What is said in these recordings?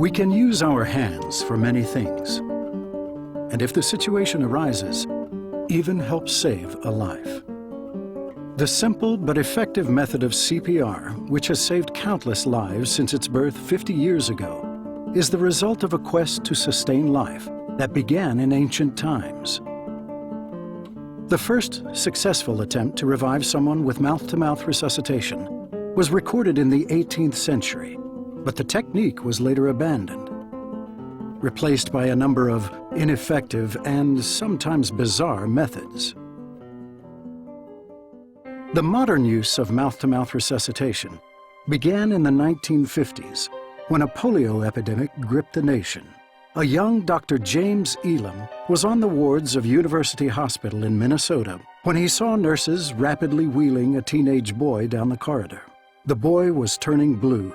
We can use our hands for many things, and if the situation arises, even help save a life. The simple but effective method of CPR, which has saved countless lives since its birth 50 years ago, is the result of a quest to sustain life that began in ancient times. The first successful attempt to revive someone with mouth-to-mouth resuscitation was recorded in the 18th century, but the technique was later abandoned, replaced by a number of ineffective and sometimes bizarre methods. The modern use of mouth-to-mouth resuscitation began in the 1950s when a polio epidemic gripped the nation. A young Dr. James Elam was on the wards of University Hospital in Minnesota when he saw nurses rapidly wheeling a teenage boy down the corridor. The boy was turning blue,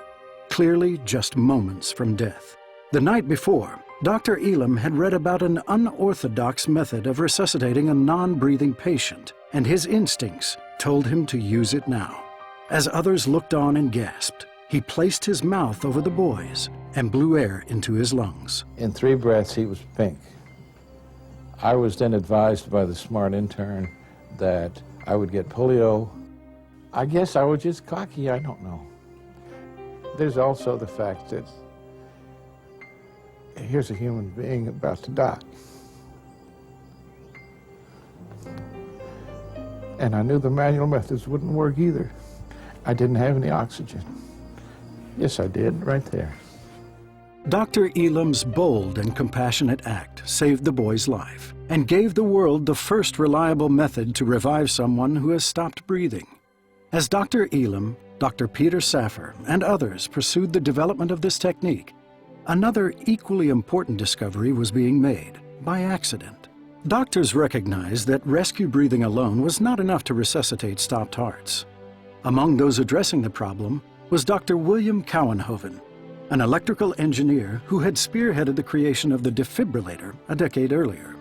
clearly just moments from death. The night before, Dr. Elam had read about an unorthodox method of resuscitating a non-breathing patient, and his instincts told him to use it now. As others looked on and gasped, he placed his mouth over the boy's and blew air into his lungs. In 3 breaths, he was pink. I was then advised by the smart intern that I would get polio. I guess I was just cocky, I don't know. There's also the fact that here's a human being about to die. And I knew the manual methods wouldn't work either. I didn't have any oxygen. Yes, I did, right there. Dr. Elam's bold and compassionate act saved the boy's life and gave the world the first reliable method to revive someone who has stopped breathing. As Dr. Elam, Dr. Peter Saffer, and others pursued the development of this technique, another equally important discovery was being made by accident. Doctors recognized that rescue breathing alone was not enough to resuscitate stopped hearts. Among those addressing the problem was Dr. William Cowenhoven, an electrical engineer who had spearheaded the creation of the defibrillator a decade earlier.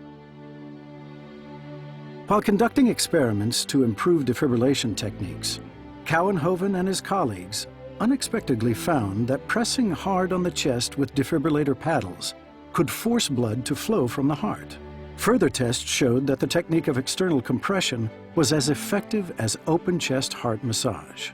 While conducting experiments to improve defibrillation techniques, Cowenhoven and his colleagues unexpectedly found that pressing hard on the chest with defibrillator paddles could force blood to flow from the heart. Further tests showed that the technique of external compression was as effective as open-chest heart massage.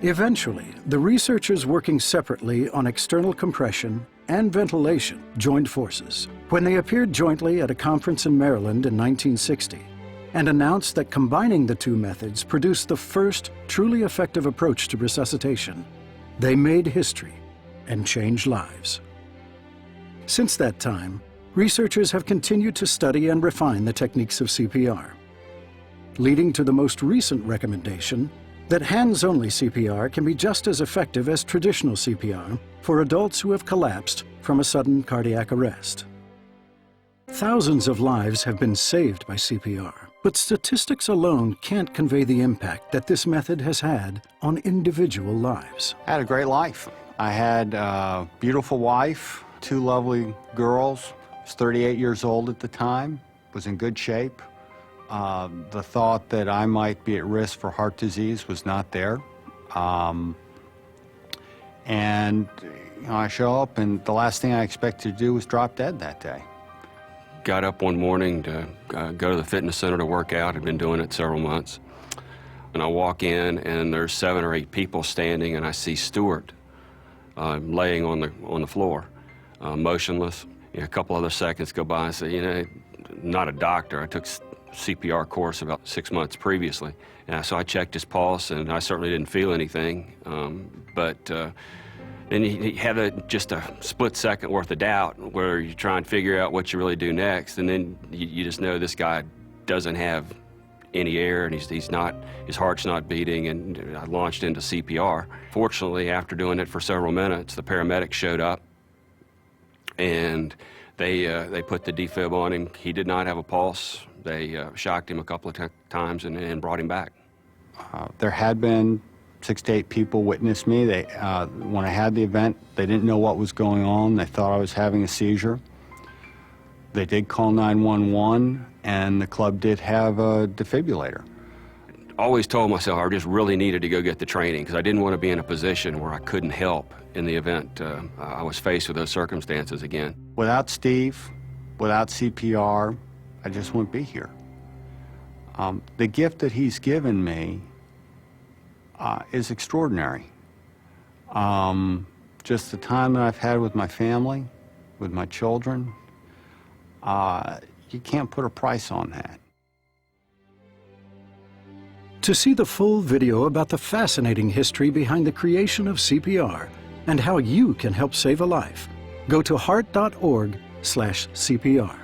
Eventually, the researchers working separately on external compression and ventilation joined forces when they appeared jointly at a conference in Maryland in 1960 and announced that combining the two methods produced the first truly effective approach to resuscitation. They made history and changed lives. Since that time, researchers have continued to study and refine the techniques of CPR, leading to the most recent recommendation that hands-only CPR can be just as effective as traditional CPR for adults who have collapsed from a sudden cardiac arrest. Thousands of lives have been saved by CPR, but statistics alone can't convey the impact that this method has had on individual lives. I had a great life. I had a beautiful wife, 2 lovely girls. I was 38 years old at the time, was in good shape. The thought that I might be at risk for heart disease was not there. And I show up, and the last thing I expected to do was drop dead that day. Got up one morning to go to the fitness center to work out. I'd been doing it several months. And I walk in, and there's 7 or 8 people standing, and I see Stuart laying on the floor, motionless. A couple other seconds go by, and I say, not a doctor. I took CPR course about 6 months previously. And so I checked his pulse, and I certainly didn't feel anything. Then he had just a split second worth of doubt where you try and figure out what you really do next. And then you just know this guy doesn't have any air, and his heart's not beating, and I launched into CPR. Fortunately, after doing it for several minutes, the paramedics showed up, and they put the defib on him. He did not have a pulse. They shocked him a couple of times and brought him back. There had been 6 to 8 people witnessed me. When I had the event, they didn't know what was going on. They thought I was having a seizure. They did call 911, and the club did have a defibrillator. always told myself I just really needed to go get the training because I didn't want to be in a position where I couldn't help in the event I was faced with those circumstances again. Without Steve, without CPR, I just wouldn't be here. The gift that he's given me is extraordinary. Just the time that I've had with my family, with my children, you can't put a price on that. To see the full video about the fascinating history behind the creation of CPR and how you can help save a life, go to heart.org/CPR.